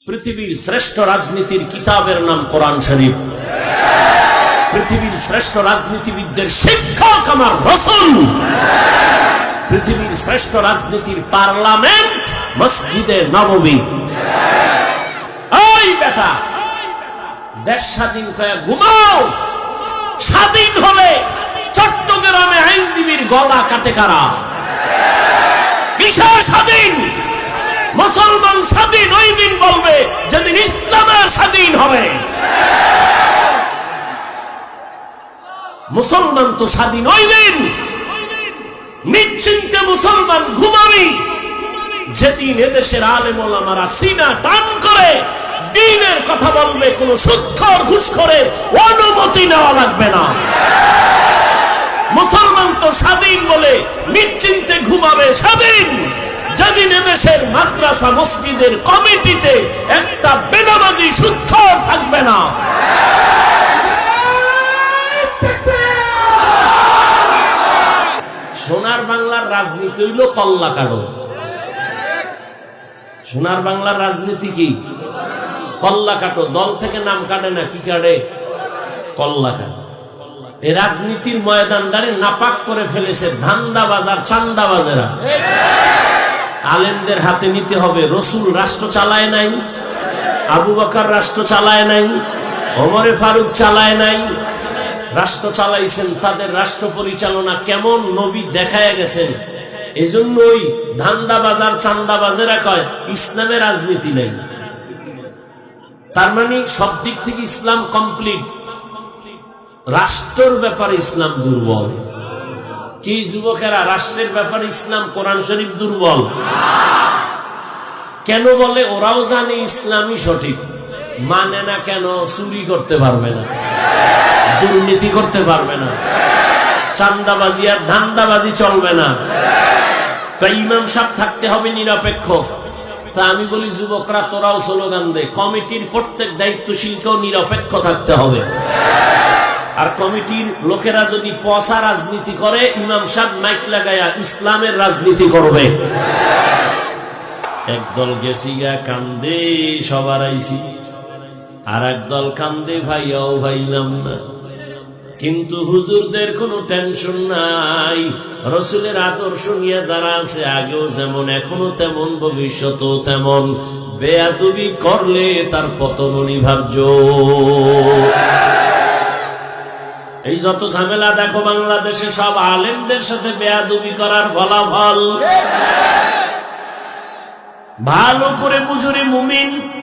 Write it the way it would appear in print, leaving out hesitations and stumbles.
পৃথিবীর শ্রেষ্ঠ রাজনীতির কিতাবের নাম কোরআন শরীফ। পৃথিবীর শ্রেষ্ঠ রাজনীতিবিদদের শিক্ষক আমার রাসূল। পৃথিবীর শ্রেষ্ঠ রাজনীতির পার্লামেন্ট মসজিদে নববী। এই বেটা, দেশ স্বাধীন হয়ে ঘুমাও। স্বাধীন হলে চট্টগ্রামে আইনজীবীর গলা কাটে কারা? কিসের স্বাধীন? মুসলমান স্বাধীন ওই দিন বলবে যেদিন ইসলামের স্বাধীন হবে। মুসলমান তো স্বাধীন ওই দিন, নিশ্চিন্তে মুসলমান ঘুমাবি যেদিন এদেশের আলেম ওলামারা সিনা টান করে দ্বীনের কথা বলবে, কোন সুদখোর ঘুষখোরের অনুমতি নেওয়া লাগবে না। মুসলমান তো স্বাধীন বলে নিশ্চিন্তে ঘুমাবে স্বাধীন যেদিন এদেশের মাদ্রাসা মসজিদের কমিটিতে একটা বেনামাজি সুদখোর থাকবে না। সোনার বাংলার রাজনীতি হইল কল্লা কাটো। সোনার বাংলার রাজনীতি কি? কল্লা কাটো। দল থেকে নাম কাটে না, কি কাটে? কল্লা কাটো। এই রাজনীতির ময়দানটারে নাপাক করে ফেলেছে ধান্দাবাজার চান্দাবাজেরা। আলেমদের হাতে নিতে হবে। রসুল রাষ্ট্র চালায় নাই, আবু বকর রাষ্ট্র চালায় নাই, ওমরে ফারুক চালায় নাই, রাষ্ট্র চালাইছেন। তাদের রাষ্ট্র পরিচালনা কেমন নবী দেখায় গেছেন। এজন্যই ধান্দাবাজার চান্দাবাজেরা কয় ইসলামে রাজনীতি নেই। তার মানে সব দিক থেকে ইসলাম কমপ্লিট, রাষ্ট্রের ব্যাপারে ইসলাম দুর্বল। কি যুবকেরা, রাষ্ট্রের ব্যাপারে ইসলাম কোরআন শরীফ দুর্বল কেন বলে? ওরাও জানে ইসলামই সঠিক, মানে না কেন? চুরি করতে পারবে না, দুর্নীতি করতে পারবে না, চান্দাবাজি আর ধান্দাবাজি চলবে না। ইমাম সাহেব থাকতে হবে নিরপেক্ষ। তা আমি বলি যুবকরা তোরাও স্লোগান দে, কমিটির প্রত্যেক দায়িত্বশীলকেও নিরপেক্ষ থাকতে হবে। আর কমিটির লোকেরা যদি পয়সা রাজনীতি করে, ইমাম সাহেব মাইক লাগায়া ইসলামের রাজনীতি করবে। একদল গেছি গা কান্দে সবার আইসি, আর একদল কান্দে ভাইয়াও ভাইলাম না। কিন্তু হুজুরদের কোনো টেনশন নাই। রসুলের আদর্শ নিয়ে যারা আছে, আগেও যেমন এখনো তেমন ভবিষ্যতেও তেমন। বেয়াদবি করলে তার পতন অনিবার্য। এই যত ঝামেলা দেখো বাংলাদেশে, সব আলেমদের সাথে বেয়াদবি করার ফলাফল। ভালো করে বুঝুরে মুমিন।